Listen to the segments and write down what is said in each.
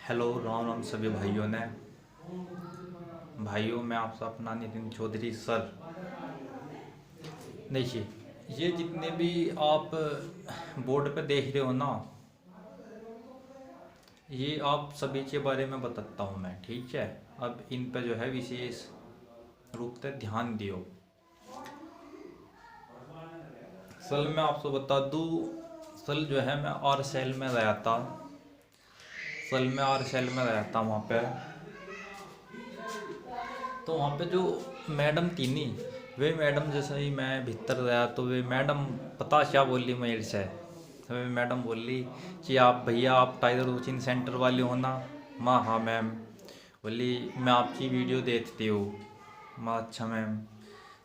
Hello, Ram Ram सभी भाइयों ने। भाइयों, मैं आपसे अपना नितिन चौधरी सर। देखिए, ये जितने भी आप बोर्ड पे देख रहे हो ना, ये आप सभी के बारे में बताता हूँ मैं, ठीक है। अब इन पे जो है विशेष रूप से ध्यान दियो। सल मैं आपको बता दूँ, सल जो है मैं आर सेल में गया था। सल में आर सेल में गया था वहाँ पे। तो वहाँ पे जो मैडम थी नी, वे मैडम जैसे ही मैं भीतर गया तो वे मैडम पता क्या बोली मेरे से। तो वे मैडम बोली कि आप भैया आप टाइगर कोचिंग सेंटर वाले हो ना। माँ हाँ मैम। बोली मैं आपकी वीडियो देखती हूँ। माँ अच्छा मैम।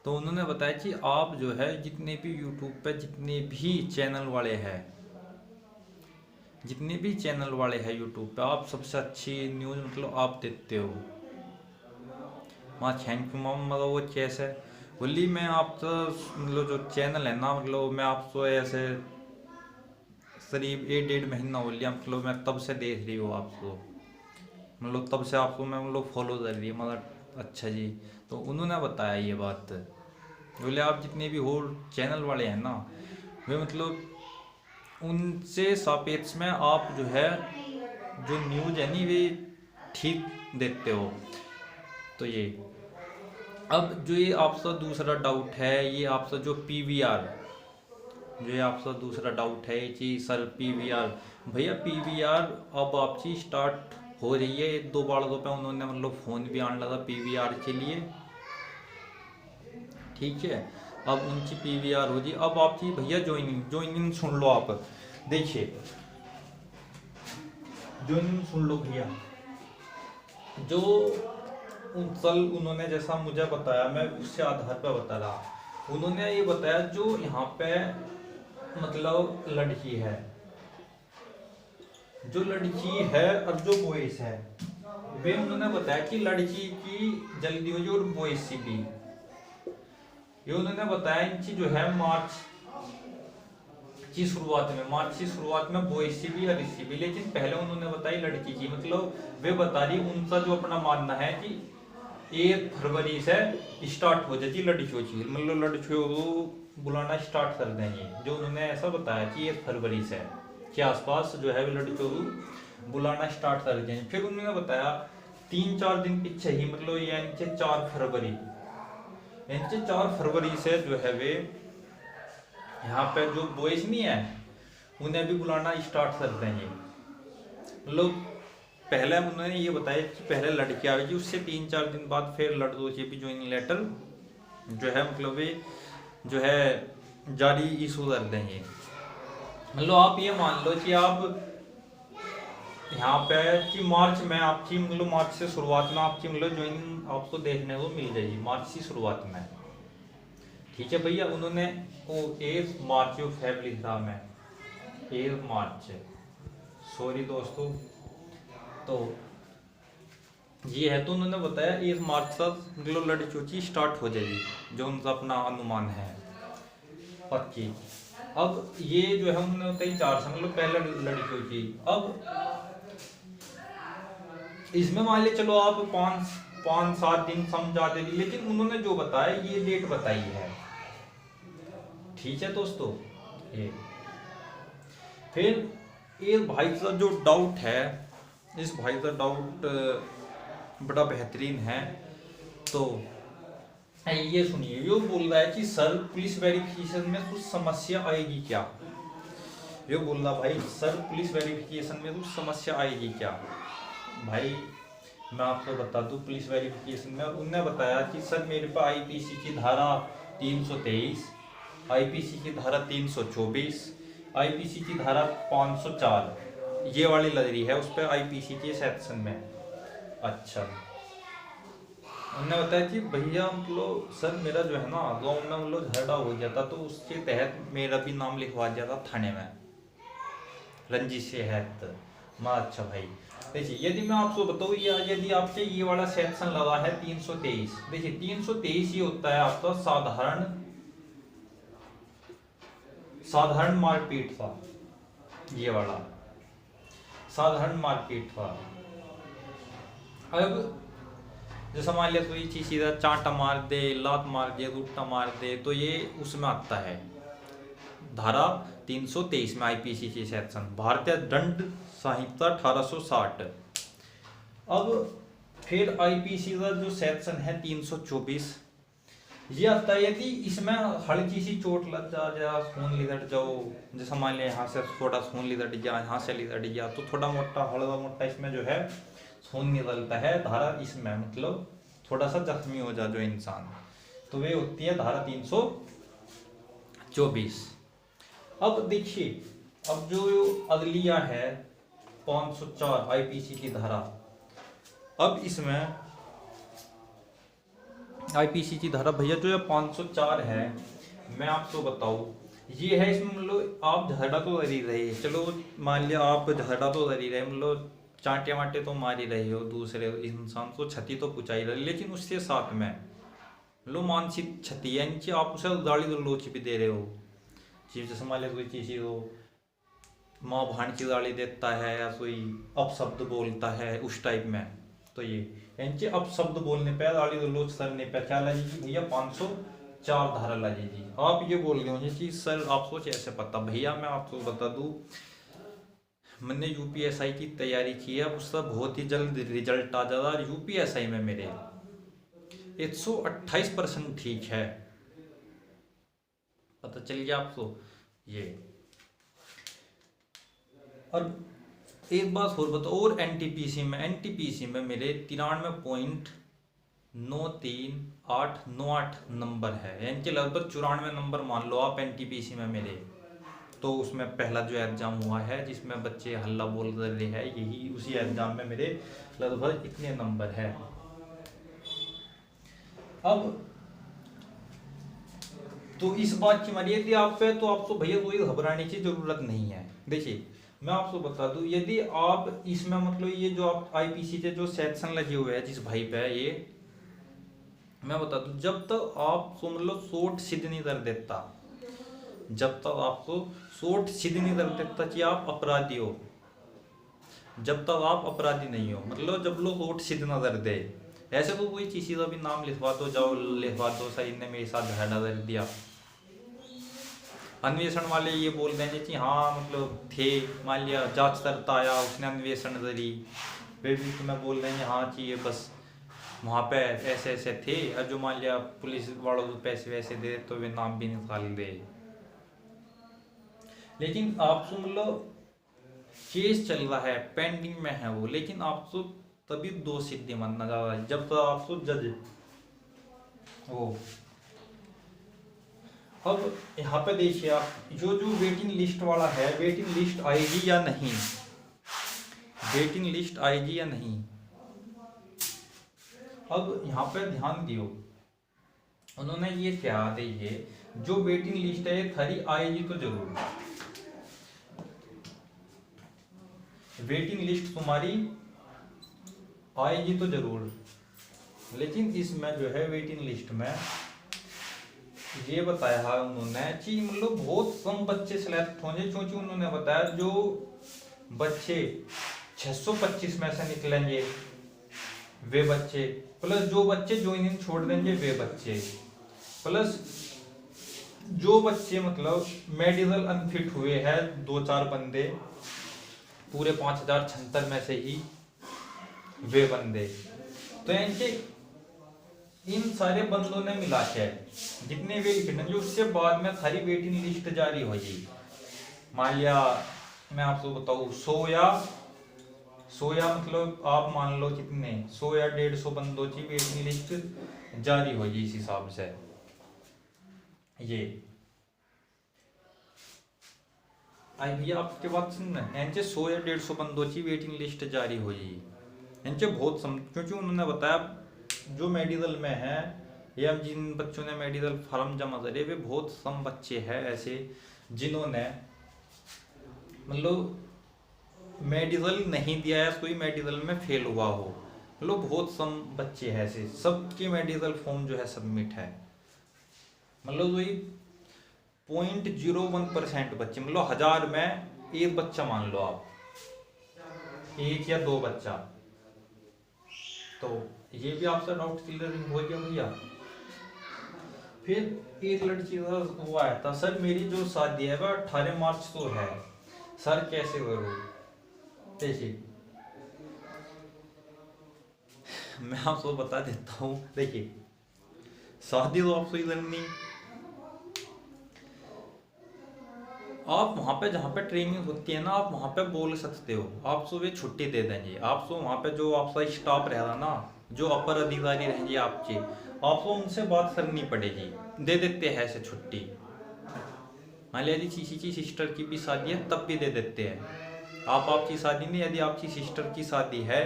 तो उन्होंने बताया कि आप जो है जितने भी यूट्यूब पे जितने भी चैनल वाले हैं यूट्यूब पे, आप सबसे अच्छी न्यूज़ मतलब आप देते हो। हाँ थैंक यू मैम। मतलब वो कैसे बोली, मैं आप तो मतलब जो चैनल है ना, मतलब मैं आपको ऐसे करीब 1 डेढ़ महीना हो लिया, मतलब मैं तब से देख रही हूँ आपको, मतलब तब से आपको मैं मतलब फॉलो कर रही हूँ, मतलब अच्छा जी। तो उन्होंने बताया ये बात। बोले आप जितने भी हो चैनल वाले हैं ना, वे मतलब उनसे सापेक्ष में आप जो है जो न्यूज़ है नी वे ठीक देते हो। तो ये अब जो ये आपका दूसरा डाउट है, ये आपका जो पीवीआर, जो ये आपका दूसरा डाउट है कि सर पीवीआर, भैया पीवीआर अब आपकी स्टार्ट हो रही है। 1 2 बार पे उन्होंने मतलब फ़ोन भी आने लगा पीवीआर के लिए, ठीक है। अब उनकी पीवीआर हो रही, अब आपकी भैया ज्वाइनिंग ज्वाइनिंग सुन लो आप। देखिए ज्वाइनिंग सुन लो भैया। जो कल उन्होंने जैसा मुझे बताया, मैं उससे आधार पर बता रहा। उन्होंने ये बताया जो यहाँ पे मतलब लड़की है और जो बॉयज है, वे उन्होंने बताया कि लड़की की जल्दी हो जाए और बॉयज की भी। ये उन्होंने बताया इनकी जो है मार्च की शुरुआत में बॉयज की भी और इसकी भी, लेकिन पहले उन्होंने बताई लड़की की। मतलब वे बता रही उनका जो अपना मानना है कि 1 फरवरी से स्टार्ट हो जाती लड़कियों की, मतलब लड़कियों को बुलाना स्टार्ट कर देंगे। जो उन्होंने ऐसा बताया कि 1 फरवरी से के आसपास जो है लड़कियों को बुलाना स्टार्ट कर देंगे। फिर उन्होंने बताया 3 4 दिन पीछे ही, मतलब यानी कि 4 फरवरी से जो है वे यहाँ पे जो बॉयज नहीं है उन्हें भी बुलाना स्टार्ट कर देंगे। मतलब पहले उन्होंने ये बताया कि पहले लड़की आएगी, उससे 3 4 दिन बाद फिर लड़कों के भी ज्वाइनिंग लेटर जो है मतलब वे जो है जारी इशू कर देंगे। मतलब आप ये मान लो कि आप यहाँ पे कि मार्च में आपकी मतलब मार्च से शुरुआत में आपकी मतलब ज्वाइनिंग आपको देखने को मिल जाएगी, मार्च की शुरुआत में, ठीक है भैया। उन्होंने वो 1 मार्च जो फेब लिखा मैं 1 मार्च, सॉरी दोस्तों। तो ये है, तो उन्होंने बताया 1 मार्च तक मतलब लड़कियों की स्टार्ट हो जाएगी, जो उनका अपना अनुमान है पक्की। अब ये जो है उन्होंने बताई 4 से मतलब पहले लड़कियों की। अब इसमें मान ले चलो आप 5 5 7 दिन समझा दे, लेकिन उन्होंने जो बताया ये डेट बताई है, ठीक है दोस्तों। ये फिर एक भाई का जो डाउट है, इस भाई का डाउट बड़ा बेहतरीन है। तो ये सुनिए, ये बोल रहा है कि सर पुलिस वेरिफिकेशन में कुछ समस्या आएगी क्या। ये बोल रहा भाई सर पुलिस वेरिफिकेशन में कुछ समस्या आएगी क्या। भाई मैं आपको बता दूं, पुलिस वेरिफिकेशन में उन्होंने बताया कि सर मेरे पास आईपीसी की धारा 323, आईपीसी की धारा 324, आईपीसी की धारा 504 ये वाली लग रही है उस पर आईपीसी के सेक्शन में। अच्छा, उन्होंने बताया कि भैया मतलब सर मेरा जो है ना गाँव में मतलब झगड़ा हो गया था, तो उसके तहत मेरा भी नाम लिखवा दिया था थाने में, रंजिश से है। माँ अच्छा भाई, देखिए यदि मैं आपको बताऊँ, यदि आपसे ये वाला सेक्शन लगा है 323, देखिए 323 ये होता है आपका साधारण मारपीट का, ये वाला साधारण मारपीट का। अब जैसे मान लिया कोई चीज सीधा चांटा मार दे, लात मार दे, गुट्टा मार दे, तो ये उसमें आता है धारा 323 में आईपीसी सेक्शन, भारतीय दंड संहिता 1860। अब फिर आईपीसी का जो सेक्शन है 324, ये आता है यदि इसमें हल्की सी चोट लग जा, खून लिदट जाओ, जैसे मान लिया यहाँ से थोड़ा खून लिदट गया, यहाँ से लिदट गया, तो थोड़ा मोटा हल्का मोटा इसमें जो है खून निकलता है, धारा इसमें मतलब थोड़ा सा जख्मी हो जा जो इंसान, तो वे होती है धारा 324। अब देखिए, अब जो अदलिया है 504 आईपीसी की धारा, अब इसमें आईपीसी की धारा भैया जो है 504 है, मैं आपको बताऊं, ये है इसमें मतलब आप झगड़ा तो कर ही रहे, चलो मान लिया आप झगड़ा तो कर ही रहे, मतलब चांटे वाटे तो मार ही रहे हो, दूसरे इंसान को क्षति तो पहुंचा ही रहे, लेकिन उसके साथ में लो मानसिक क्षति है नीचे, आप उसे गाली गलौच भी दे रहे हो, चीज जैसे मान लिया कोई चीज हो, माँ भान की गाली देता है या कोई अपशब्द बोलता है उस टाइप में, तो ये इनके अपशब्द बोलने पे गाली गलौच करने पे क्या लगेगी भैया 504 धारा लगेगी। आप ये बोल रहे होंगे कि सर आप सोच ऐसे पता, भैया मैं आपको बता दूं, मैंने यूपीएसआई की तैयारी की है, उसका बहुत ही जल्द रिजल्ट आ जाएगा। यूपीएसआई में मेरे 128% ठीक है, पता चल गया आपको ये। और एक बात और बताओ, और एनटीपीसी में मेरे 93.938998 नंबर है, यानी कि लगभग 94 नंबर मान लो आप एनटीपीसी में मेरे। तो उसमें पहला जो एग्जाम हुआ है जिसमें बच्चे हल्ला बोल रहे हैं, यही उसी एग्जाम में मेरे लगभग इतने नंबर है। अब तो इस बात की मानिए यदि आप पे, तो आपको भैया कोई घबराने की जरूरत नहीं है। देखिए मैं आपको बता दूं, यदि आप इसमें मतलब ये जो आप आईपीसी के जो सेक्शन लगे हुए हैं जिस भाई पे, ये मैं बता दूं, जब तक आप मतलब सोट सिद्ध नहीं कर देता, जब तक आपको सोट सिद्ध नहीं कर देता कि आप अपराधी हो, जब तक आप अपराधी नहीं हो, मतलब जब लोग सोट सिद्ध न कर दे, ऐसे तो कोई किसी का भी नाम लिखवा दो, जाओ लिखवा दो सर इनने मेरे साथ झगड़ा कर दिया, अन्वेषण वाले ये बोल देंगे कि हाँ मतलब थे, मान लिया जांच करता आया उसने अन्वेषण करी, वे भी तुम्हें बोल देंगे हाँ कि ये बस वहाँ पे ऐसे ऐसे थे, और जो मान लिया पुलिस वालों को पैसे वैसे दे तो वे नाम भी निकाल दे। लेकिन आप तो मतलब केस चल रहा है, पेंडिंग में है वो, लेकिन आप तो तभी दो सिद्धि मानना जा रहा है जब तो आप तो जज वो। अब यहाँ पे देखिए आप, जो जो वेटिंग लिस्ट वाला है, वेटिंग लिस्ट आएगी या नहीं, वेटिंग लिस्ट आएगी या नहीं। अब यहाँ पे ध्यान दियो, उन्होंने ये क्या देखिए, जो वेटिंग लिस्ट है थारी आएगी तो जरूर, वेटिंग लिस्ट तुम्हारी आएगी तो जरूर, लेकिन इसमें जो है वेटिंग लिस्ट में ये बताया है उन्होंने कि मतलब बहुत कम बच्चे सिलेक्ट होंगे, क्योंकि उन्होंने बताया जो बच्चे 625 में से निकलेंगे वे बच्चे, प्लस जो बच्चे ज्वाइनिंग छोड़ देंगे वे बच्चे, प्लस जो बच्चे मतलब मेडिकल अनफिट हुए हैं 2-4 बंदे पूरे 5076 में से ही वे बंदे, तो इनके इन सारे बंदों ने मिला के जितने वे लिखेंगे उससे बाद में सारी वेटिंग लिस्ट जारी होगी। मान लिया मैं आपको बताऊं 100 या मतलब आप मान लो कितने 100 या 150 बंदों की वेटिंग लिस्ट जारी होगी इस हिसाब से। ये आई भैया आपके बात सुन रहे हैं, 100 या 150 बंदों की वेटिंग लिस्ट जारी होगी, इनके बहुत क्योंकि उन्होंने बताया जो मेडिकल में है या जिन बच्चों ने मेडिकल फॉर्म जमा करे वे बहुत कम बच्चे हैं ऐसे जिन्होंने मतलब मेडिकल नहीं दिया है, कोई मेडिकल में फेल हुआ हो, मतलब बहुत कम बच्चे हैं ऐसे, सबके मेडिकल फॉर्म जो है सबमिट है, मतलब वही 0.01% बच्चे, मतलब 1000 में एक बच्चा मान लो आप, 1 या 2 बच्चा, तो ये भी आपका डाउट क्लियरिंग हो गया भैया। फिर एक लड़की का वो आया था, सर मेरी जो शादी है वह 18 मार्च को है, सर कैसे करूँ। देखिए मैं आपको बता देता हूँ, देखिए शादी तो आपको इधर नहीं, आप वहाँ पे जहाँ पे ट्रेनिंग होती है ना आप वहाँ पे बोल सकते हो, आपको वे छुट्टी दे देंगे। आपको वहाँ पे जो आपका स्टाफ रहेगा ना, जो अपर अधिकारी रहेंगे आपके, आपको उनसे बात करनी पड़ेगी, दे देते हैं ऐसे छुट्टी। मान लिया यदि किसी की सिस्टर की भी शादी है तब भी दे देते हैं। आप आपकी शादी नहीं, यदि आपकी सिस्टर की शादी है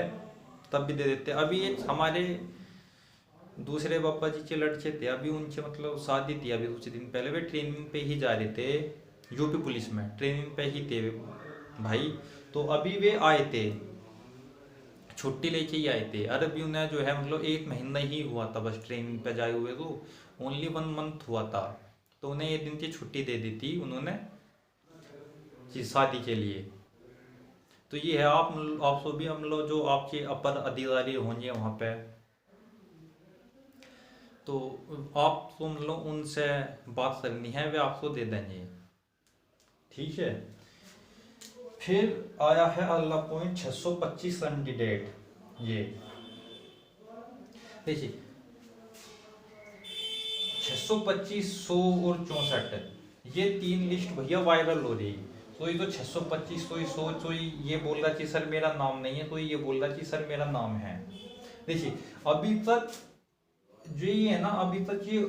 तब भी दे देते हैं। अभी एक हमारे दूसरे पापा जी के लड़के थे, अभी उनकी मतलब शादी थी अभी कुछ दिन पहले, वे ट्रेनिंग पे ही जा रहे थे, यूपी पुलिस में ट्रेनिंग पे ही थे भाई। तो अभी वे आए थे, छुट्टी लेके ही आए थे। अरे अभी उन्हें जो है मतलब 1 महीना ही हुआ था बस ट्रेनिंग पे जाए हुए, तो ओनली 1 मंथ हुआ था। तो उन्हें 1 दिन की छुट्टी दे दी थी उन्होंने शादी के लिए। तो ये है, आपको भी हम लोग जो आपके अपर अधिकारी होंगे वहाँ पे, तो आपको मतलब उनसे बात करनी है, वे आपको दे देंगे, ठीक है। फिर आया है अगला पॉइंट 625 कैंडिडेट। ये देखिए 625, 100 और 64, ये 3 लिस्ट भैया वायरल हो रही। कोई तो 625, कोई 100, कोई ये बोल रहा कि सर मेरा नाम नहीं है, कोई ये बोल रहा कि सर मेरा नाम है। देखिए अभी तक जो ये है ना, अभी तक ये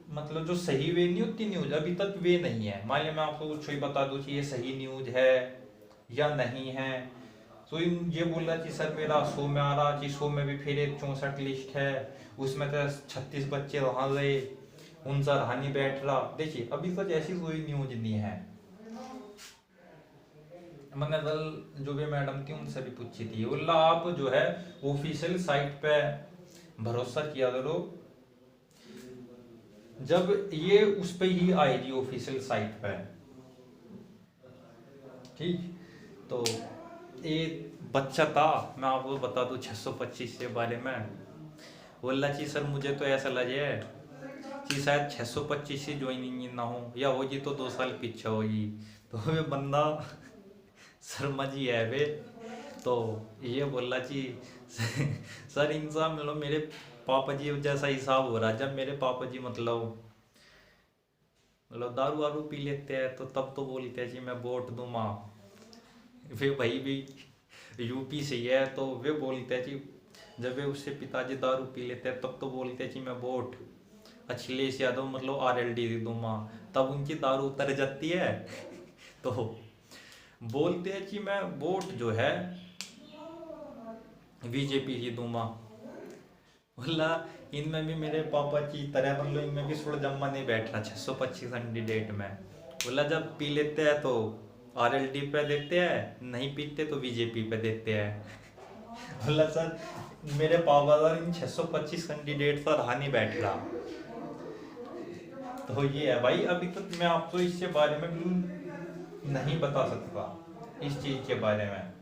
मतलब जो सही वे नहीं होती न्यूज, अभी तक वे नहीं है। मान लिया मैं आपको कुछ ही बता दूं कि ये सही न्यूज है या नहीं है, तो ये बोल रहा कि सर मेरा 100 में आ रहा कि 100 में भी फिर एक 64 लिस्ट है, उसमें तो 36 बच्चे वहां गए, उनसा रहा नहीं बैठ रहा। देखिए अभी तक ऐसी कोई न्यूज नहीं है। मैंने कल जो भी मैडम थी उनसे भी पूछी थी, बोला आप जो है ऑफिशियल साइट पे भरोसा किया करो, जब ये उस पे ही आएगी ऑफिशियल साइट पे, ठीक। तो एक बच्चा था, मैं आपको बता दूं 625 के बारे में, बोला कि सर मुझे तो ऐसा लगे कि शायद 625 से ज्वाइनिंग ना हो, या होगी तो 2 साल पीछे होगी। तो वे बंदा शर्मा जी है वे, तो ये बोला कि सर इंसान मतलब मेरे पापा जी जैसा हिसाब हो रहा है। जब मेरे पापा जी मतलब दारू वारू पी लेते हैं तो तब तो बोलते हैं कि मैं वोट दूंगा। वे भाई भी यूपी से ही है, तो वे बोलते हैं कि जब वे उससे पिताजी दारू पी लेते हैं तब तो बोलते हैं कि मैं वोट अखिलेश यादव मतलब आरएलडी दे दूंगा, तब उनकी दारू उतर जाती है। तो बोलते हैं कि मैं वोट जो है बीजेपी की दूंगा। बोला इनमें भी मेरे पापा की तरह मतलब इनमें भी सुड़ जम्मा नहीं बैठ रहा 625 कैंडिडेट में। बोला जब पी लेते हैं तो आरएलडी पे देते हैं, नहीं पीते तो बीजेपी पे देते हैं। बोला सर मेरे पापा का इन 625 कैंडिडेट पर रहा नहीं बैठ रहा। तो ये है भाई, अभी तक मैं आपको इसके बारे में बिल्कुल नहीं बता सकता इस चीज के बारे में।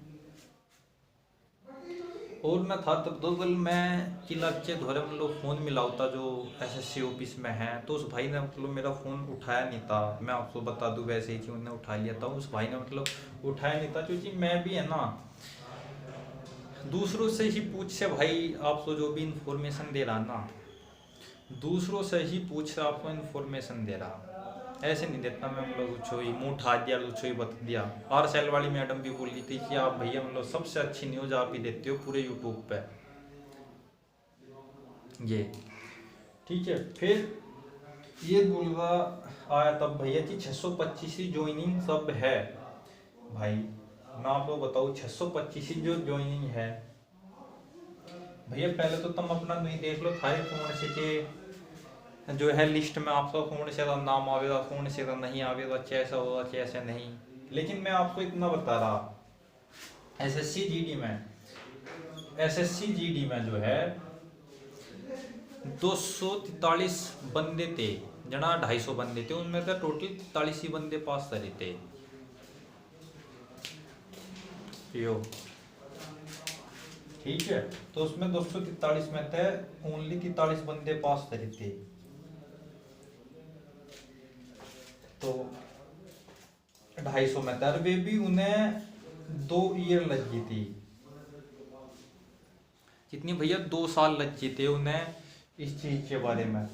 और मैं था तब दो कल मैं किला के धोरे मतलब फ़ोन मिलाऊ था जो एसएससी ऑफिस में है, तो उस भाई ने मतलब मेरा फ़ोन उठाया नहीं था। मैं आपको बता दूं वैसे ही कि उन्होंने उठा लिया था, उस भाई ने मतलब उठाया नहीं था, क्योंकि मैं भी है ना दूसरों से ही पूछ से भाई आपको जो भी इंफॉर्मेशन दे रहा ना, दूसरों से ही पूछ से आपको इन्फॉर्मेशन दे रहा, ऐसे नहीं देता मैं मतलब कुछ ही मुँह उठा दिया कुछ ही बता दिया। और सेल वाली मैडम भी बोल रही थी कि आप भैया मतलब सबसे अच्छी न्यूज़ आप ही देते हो पूरे यूट्यूब पे, ये ठीक है। फिर ये बोलवा आया तब भैया कि 625 ज्वाइनिंग सब है। भाई मैं आपको बताऊँ 625 जो ज्वाइनिंग है भैया, पहले तो तुम अपना नहीं देख लो थारे कौन से के जो है लिस्ट में आपका कौन से का नाम आवेगा कौन से का नहीं आवेगा, कैसा होगा कैसा नहीं। लेकिन मैं आपको इतना बता रहा एसएससी जीडी में जो है 243 बंदे थे, जना 250 बंदे थे, उनमें से टोटल 43 ही बंदे पास करे थे। यो ठीक है। तो उसमें 243 में थे, ओनली 43 बंदे पास करे थे। तो 250 में था, और वे भी उन्हें 2 ईयर लग गई थी। कितनी भैया, 2 साल लग गए थे उन्हें इस चीज के बारे में,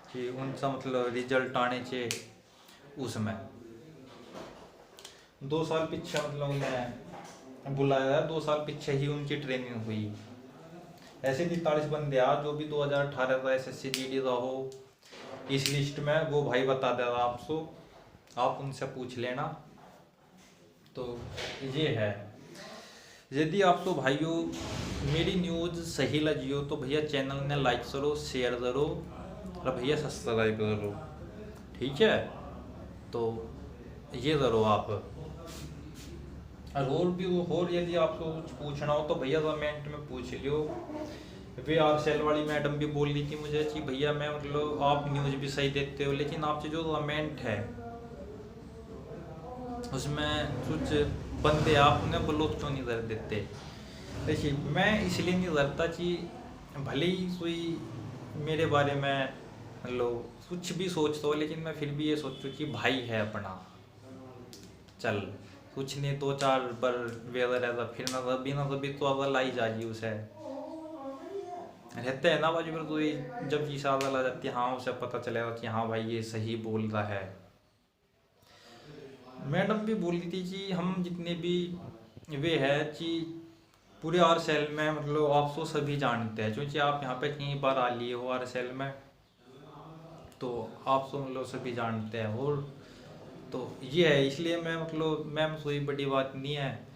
कि उनका मतलब रिजल्ट आने से उसमें 2 साल पीछे मतलब उन्हें बुलाया, 2 साल पीछे ही उनकी ट्रेनिंग हुई। ऐसे 43 बंदे आ जो भी 2018 का SSC GD का हो इस लिस्ट में, वो भाई बता देगा आपको, आप उनसे पूछ लेना। तो ये है। यदि आपको भाइयों मेरी न्यूज़ सही लगी हो तो भैया चैनल ने लाइक करो, शेयर करो और भैया सब्सक्राइब करो, ठीक है। तो ये करो आप। और भी और यदि आपको कुछ पूछना हो तो भैया कमेंट में पूछ लियो। वे RCL वाली मैडम भी बोल रही थी मुझे कि भैया मैं मतलब आप न्यूज़ भी सही देते हो, लेकिन आपसे जो कमेंट है उसमें कुछ बंदे आप उन्हें ब्लॉक क्यों नहीं कर देते। देखिए मैं इसलिए नहीं करता कि भले ही कोई मेरे बारे में मतलब कुछ भी सोचता हो, लेकिन मैं फिर भी ये सोचूं कि भाई है अपना, चल कुछ नहीं 2-4 पर वेदर है, फिर ना कभी तो अगर लाई जाएगी उसे रहते हैं ना बाजू पर कोई, जब चीज आदत आ जाती है हाँ उसे पता चलेगा कि हाँ भाई ये सही बोल रहा है। मैडम भी बोल रही थी कि हम जितने भी वे है कि पूरे RCL में मतलब आप तो सभी जानते हैं, क्योंकि आप यहाँ पे कई बार आ लिए हो RCL में, तो आप तो मतलब सभी जानते हैं। और तो ये है, इसलिए मैं मतलब मैम कोई बड़ी बात नहीं है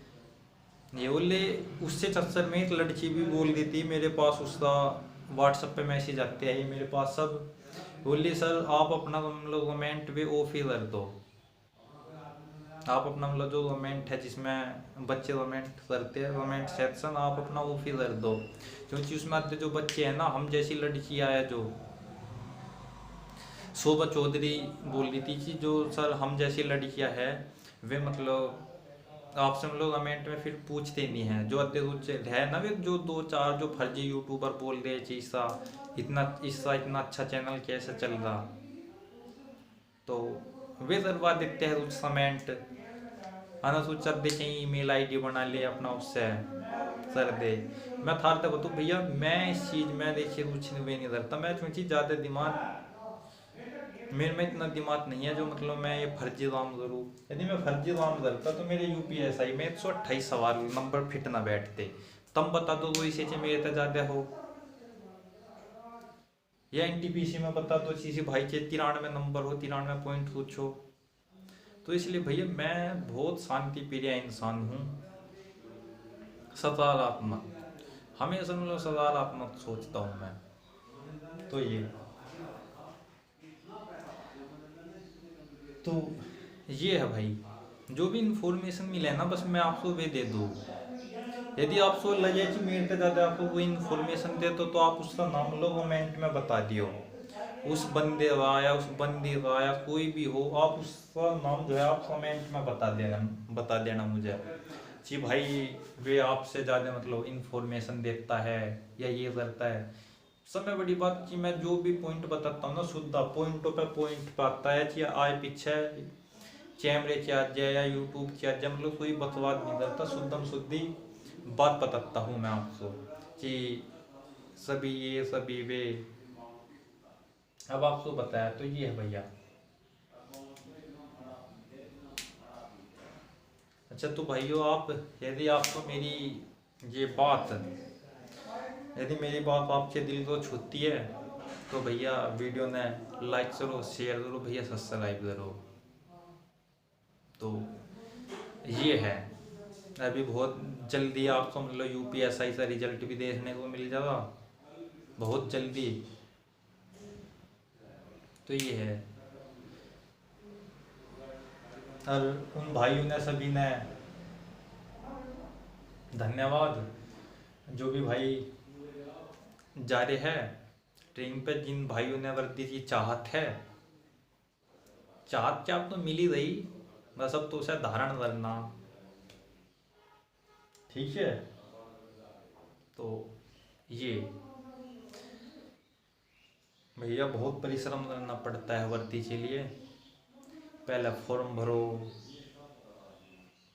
ये बोले। उससे चक्कर में एक लड़की भी बोल दी थी मेरे पास, उसका WhatsApp पे मैसेज आते हैं मेरे पास सब, बोली सर आप अपना मतलब कमेंट भी ऑफ ही कर दो, आप अपना मतलब जो कमेंट है जिसमें बच्चे कमेंट करते हैं कमेंट सेक्शन आप अपना ऑफ ही कर दो, क्योंकि उसमें आते जो बच्चे हैं ना, हम जैसी लड़कियां है जो शोभा चौधरी बोल रही थी कि जो सर हम जैसी लड़कियां है वे मतलब आपसे हम लोग कमेंट में फिर पूछते नहीं हैं, जो अध्यक्ष है ना वे जो 2-4 जो फर्जी यूट्यूबर बोल रहे हैं चीज़ा इसका इतना अच्छा चैनल कैसे चल रहा, तो वे करवा देते हैं कुछ कमेंट आना सोच दे चाहिए, email ID बना ले अपना उससे कर दे। मैं था तो भैया मैं इस चीज़ में देखिए कुछ नहीं करता मैं, क्योंकि ज़्यादा दिमाग मेरे में इतना दिमाग नहीं है जो मतलब मैं ये फर्जी काम करूँ। यदि मैं फर्जी काम करता तो मेरे UPSI में 128 सवाल नंबर फिट ना बैठते, तब बता दो वो इसे मेरे तो ज़्यादा हो, या NTPC में बता दो किसी भाई के 93 नंबर हो, 93 पॉइंट कुछ हो। तो इसलिए भैया मैं बहुत शांति प्रिय इंसान हूँ, सकारात्मक, हमेशा मतलब सकारात्मक सोचता हूँ मैं। तो तो ये है भाई, जो भी इंफॉर्मेशन मिले ना बस मैं आपको वे दे दूँ। यदि आपको लगे कि मेरे से ज़्यादा आपको कोई इन्फॉर्मेशन दे तो आप उसका नाम लो कमेंट में बता दियो, उस बंदे का या उस बंदी का या कोई भी हो, आप उसका नाम जो है आप कमेंट में बता देना मुझे कि भाई वे आपसे ज़्यादा मतलब इन्फॉर्मेशन देता है या ये करता है। सबसे बड़ी बात कि मैं जो भी पॉइंट बताता हूँ ना शुद्ध पॉइंटों पे पॉइंट पे आता है कि आए पीछे कैमरे की आ जाए या यूट्यूब की आ जाए, मतलब कोई बकवास नहीं करता, शुद्धम शुद्धि बात बताता हूँ मैं आपको कि सभी ये सभी वे। अब आपको बताया तो ये है भैया। अच्छा तो भाइयों आप यदि आपको मेरी ये बात यदि मेरी बात आपके दिल को छूती है तो भैया वीडियो ने लाइक करो, शेयर करो भैया, सब्सक्राइब करो। तो ये है, अभी बहुत जल्दी आपको मतलब UPSI का रिजल्ट भी देखने को मिल जाएगा बहुत जल्दी। तो ये है, और उन भाइयों ने सभी ने धन्यवाद, जो भी भाई जा रहे हैं ट्रेन पे, जिन भाइयों ने वर्दी की चाहत है, चाहत क्या तो मिल ही रही, बस अब तो उसे धारण करना, ठीक है। तो ये भैया बहुत परिश्रम करना पड़ता है भर्ती के लिए। पहले फॉर्म भरो,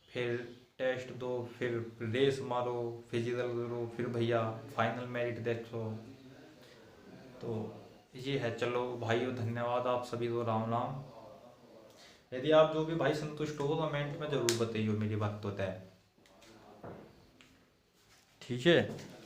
फिर टेस्ट दो, फिर रेस मारो, फिजिकल करो, फिर भैया फाइनल मेरिट देखो। तो ये है। चलो भाइयों, धन्यवाद आप सभी को, राम राम। यदि आप जो भी भाई संतुष्ट हो तो कमेंट में जरूर बताइए, मेरी बात तो तय। ठीक है।